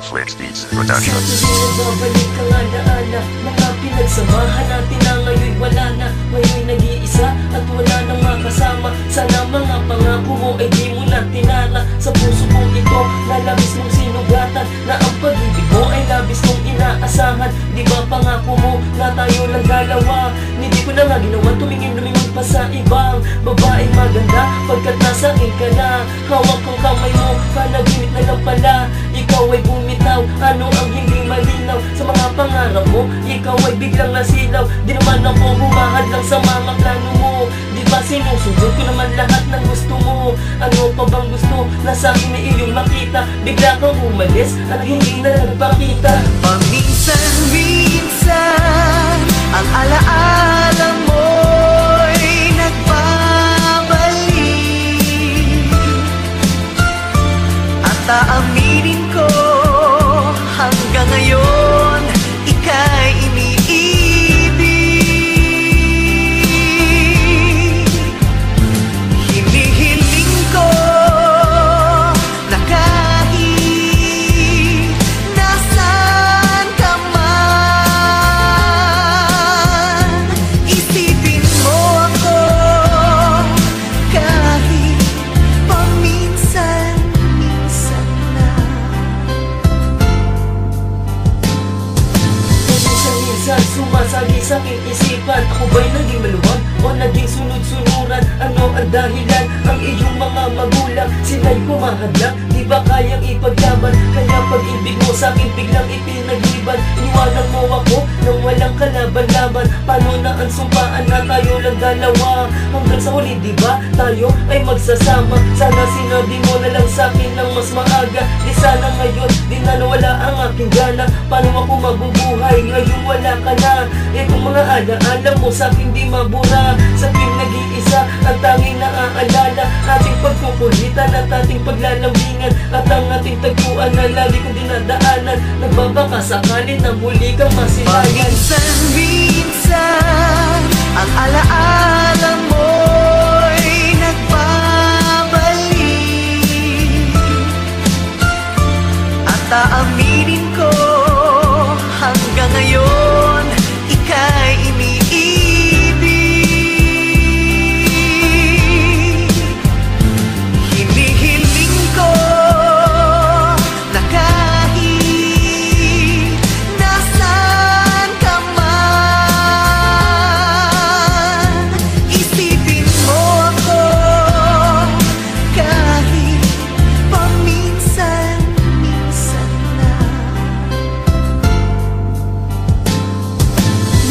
Flix Beats Production. Babalik ang alaala, mga pinagsamahan natin na ngayon'y wala na. Ngayon'y nag-iisa at wala nang makasama. Sana mga pangako mo ay di mo na tinara. Sa puso kong ito, lalabis mong sinugatan, na ang pag-ibig mo ay labis mong inaasahan. Di ba pangako mo na tayo lang dalawa? Hindi ko na nga ginawa, tumingin pa sa ibang babaeng maganda, pagkat nasa akin ka na. Hawak kong kamay mo, panaginip na lang pala. Ikaw ay bumitaw, ano ang hindi malinaw sa mga pangarap mo? Ikaw ay biglang nasilaw, di naman ako humahad lang sa mga plano mo. Di ba sinusundot ko naman lahat ng gusto mo? Ano pa bang gusto na sa akin ay iyong makita? Bigla kang umalis at hindi na nagpakita. Paminsan-minsan ang alaala mo'y nagbabalik, at aaminin ko hanggang ngayon ika'y iniibig. Hinihiling ko na kahit nasaan ka man, isipin mo ako kahit paminsan-minsan na. Minsan sumasagi sa aking isipan, ako ba'y naging maluwag o naging sunod-sunuran? Ano ang dahilan? Ang iyong mga magulang, sila'y humahadlang, di ba kayang ipaglaban? Kaya pag-ibig mo sa akin biglang ipinagliban. Iniwanan mo ako nang walang kalaban-laban. Paano na ang sumpaan na tayo lang dalawa? Hanggang sa huli, di ba tayo ay magsasama? Sana sinabi mo na lang sa akin ng mas maaga. Di sana ngayon, di na nawala ang aking gana. Paano ako mabubuhay ngayon wala ka na? Itong mga alaala mo sa akin di mabura. Sa tuwing nag-iisa, ang tanging naaalala, ating pagkukulitan at ating paglalambingan, at ang ating tagpuan na lagi kong dinadaanan. Nagbabaka sakali na muli kang masilayan. Paminsan-minsan ang alaala mo'y nagbabalik, at aaminin ko hanggang ngayon ika'y iniibig. Hinihiling ko na kahit nasaan ka man, isipin mo ako kahit paminsan-minsan na.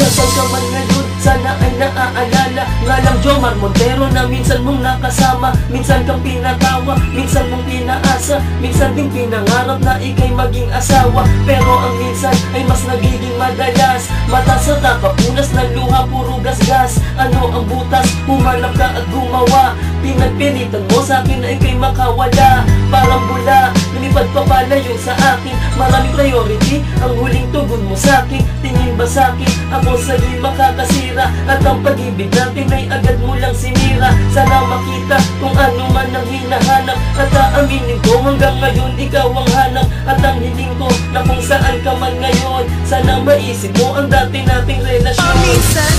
Nasaan ka man ngayon, sana ay naaalala. Nga lang Jomar Montero na minsan mong nakasama. Minsan kang pinatawa, minsan mong pinaasa, minsan ding pinangarap na ika'y maging asawa. Pero ang minsan ay mas nagiging madalas. Mata sa takapunas na luha, puro gasgas. Ano ang butas? Humanap ka at gumawa. Pinagpilitan mo sa akin na ika'y makawala. Parang bula, lumipad pa palayo sa akin. Maraming priority ang huling tugon mo sa akin. Tingin ba sa akin ako sa'yo'y makakasira? At ang pag-ibig natin ay agad mo lang sinira. Sana makita kung ano man ang hinahanap, at aaminin ko hanggang ngayon ikaw ang hanap. At ang hiling ko na kung saan ka man ngayon, sana maisip mo ang dati nating relasyon. Paminsan